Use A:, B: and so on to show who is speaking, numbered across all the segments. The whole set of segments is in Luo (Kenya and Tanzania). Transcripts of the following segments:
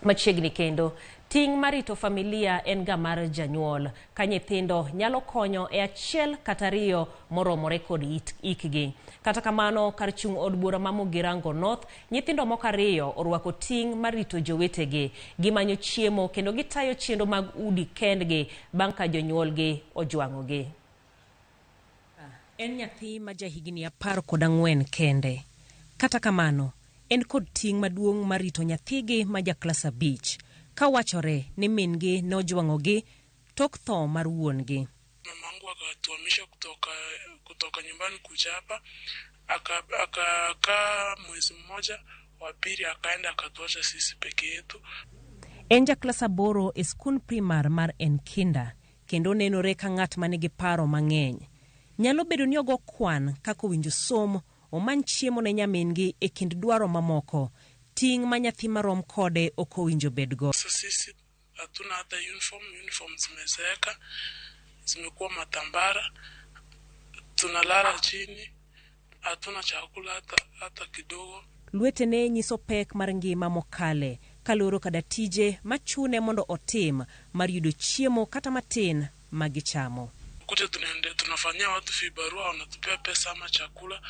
A: Machiegni kendo, ting marito familia en ga mar janyuol, ka nyithindo nyalo konyo e achiel kata ariyo moromore kod ikgi. Kata kamano, kar chung' od bura ma Mugirango North, nyithindo moko ariyo orwako ting marito jowetegi, gimanyo chiemo kendo gitayo chenro mag udi kendgi bang' ka jonyuolgi ojwang'ogi. En nyathi ma jahigni 14 kende. Kata kamano, en kod ting maduong' marito nyathigi ma jaklas 5, ka wachore ni mingi nojwang'ogi tok tho mar wuongi.
B: Mamangu akatuhamisha kutoka nyumbani kuja hapa, akakaa mwezi mmoja, wa pili akaenda akatuacha sisi peke yetu.
A: En jaklas 8 e skul primar mar Enkinda, kendo nenore ka ng'at manigi paro mang'eny. Nyalo bedo ni ogo kwan kaka winjo somo, omany chiemo ne nyamingi e kind dwaro mamoko, ting ma nyathi marom kode ok owinjo bedgo.
B: Sisi hatuna hata uniform zimezeeka, zimekuwa matambara, tunalala chini, hatuna chakula hata kidogo.
A: Lwetene nyiso pek mar ngima mokale, kaloro kada tije machune mondo otim mar yudo chiemo kata matin magichamo.
B: Kuja tunafanyia watu vibarua, wanatupea pesa ama chakula,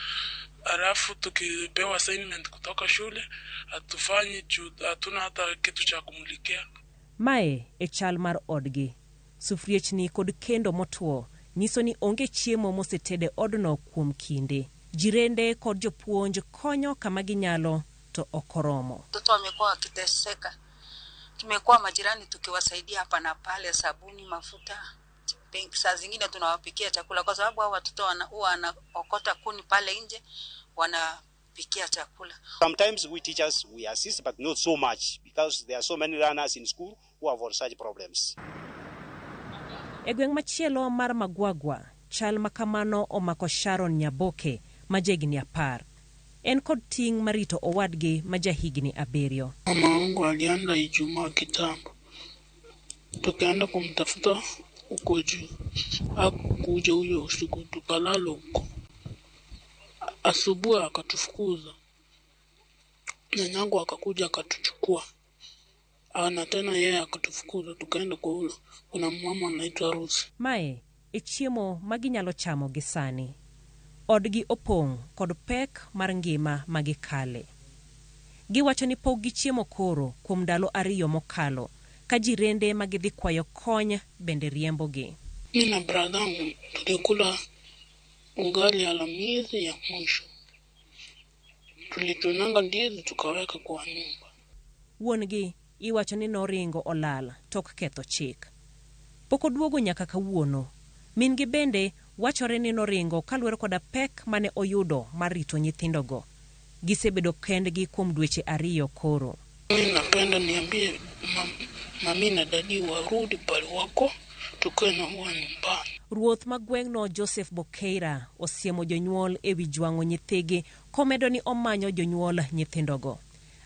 B: alafu tukipewa assignment kutoka shule hatufanyi, hatuna hata kitu cha kumulikia.
A: Mae e chal mar odgi. Sufriechni kod kendo motuo nyiso ni onge chiemo mosetede odno kuom kinde. Jirende kod jopuonj konyo kama ginyalo to okoromo.
C: Watoto wamekuwa wakiteseka. Tumekuwa majirani tukiwasaidia hapa na pale, sabuni, mafuta. Saa zingine tunawapikia chakula kwa sababu hao watoto wanaokota kuni pale nje, wanapikia chakula.
D: Sometimes we teachers we assist, but not so much because there are so many learners in school who have such problems.
A: E gweng' machielo mar Magwagwa, chal makamano omako Sharon Nyaboke majegni 10. En kod ting marito owadgi majahigni 7.
B: Mama wangu alienda Ijumaa kitambo, tukaenda kumtafuta huko juu, hakuja huyo usiku, tukalala huko. Asubuhi akatufukuza, nyanyangu akakuja akatuchukua, na tena yeye akatufukuza, tukaenda kwa kuna mama anaitwa Rusi.
A: Mae e chiemo maginyalo chamo gisani. Odgi opong' kod pek mar ngima magikale. Giwacho ni pok gichiemo koro kuom ndalo 2 mokalo, ka jirende magidhi kwayo kony bende riembogi.
B: Mimi na bradangu tulikula ugali Alhamisi ya mwisho. Tulitunanga ndizi tukaweka kwa nyumba.
A: Wuongi iwacho ni noringo olal tok ketho chik. Pok oduogo nyaka kawuono. Mingi bende wachore ni noringo kaluwore koda pek mane oyudo mar rito nyithindogo. Gisebedo kendgi kuom dweche 2 koro.
B: Mimi napenda niambie mami na dadi warudi pale wako, tukae na nyumbani.
A: Ruoth magweng'no Joseph Bokeira osiemo jonyuol ewi jwang'o nyithigi, komedo ni omanyo jonyuol nyithindogo.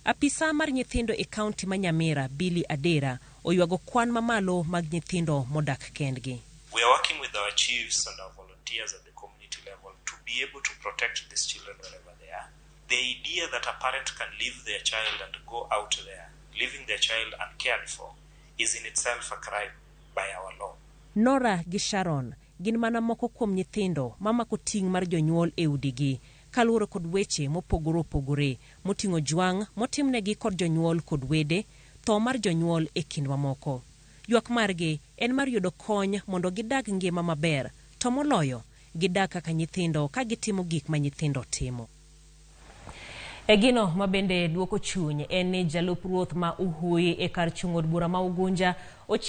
A: Apisa mar nyithindo e kaunti ma Nyamira, Billy Adera, oywago kwan mamalo mag nyithindo modak kendgi.
E: We are working with our chiefs and our volunteers at the community level to be able to protect these children wherever they are. The idea that a parent can leave their child and go out there, leaving their child uncared for, is in itself a crime by our law.
A: Nora gi Sharon gin mana moko kuom nyithindo mamako ting mar jonyuol e udigi, kaluwore kod weche mopogore opogore moting'o jwang' motimnegi kod jonyuol kod wede, tho mar jonyuol e kind mamoko. Ywak margi en mar yudo kony mondo gidag ngima maber, to moloyo gidag kaka nyithindo ka gitimo gik ma nyithindo timo. E gino mabende duoko chuny en ni jalup ruoth ma Uhui e kar chung' od bura ma Ugunja